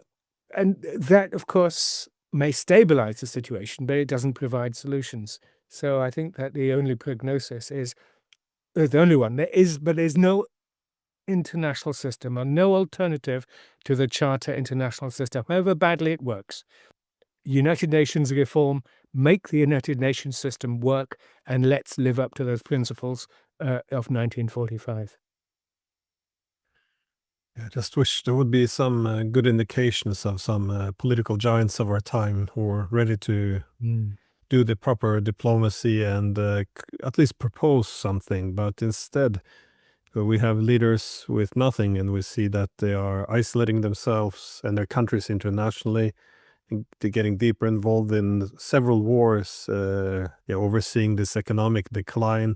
that, of course, may stabilize the situation, but it doesn't provide solutions. So I think that the only prognosis is the only one. There's no international system or no alternative to the Charter international system, however badly it works. United Nations reform, make the United Nations system work, and let's live up to those principles of 1945.
I just wish there would be some good indications of some political giants of our time who are ready to do the proper diplomacy and at least propose something. But instead, we have leaders with nothing, and we see that they are isolating themselves and their countries internationally. They're getting deeper involved in several wars, overseeing this economic decline,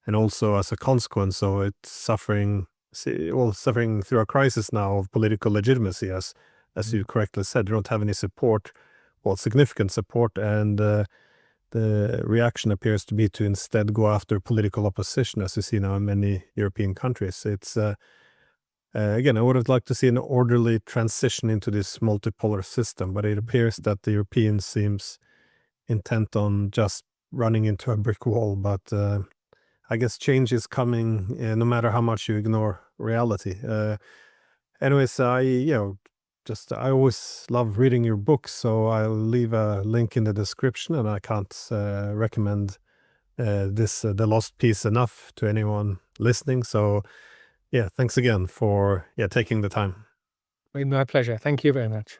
and also as a consequence, so it's suffering through a crisis now of political legitimacy, as you correctly said. They don't have any support, significant support, and the reaction appears to be to instead go after political opposition, as you see now in many European countries. It's again, I would have liked to see an orderly transition into this multipolar system, but it appears that the Europeans seems intent on just running into a brick wall. But I guess change is coming no matter how much you ignore reality. Anyways, I always love reading your books, so I'll leave a link in the description, and I can't recommend The Lost Piece enough to anyone listening. So yeah, thanks again for taking the time.
My pleasure. Thank you very much.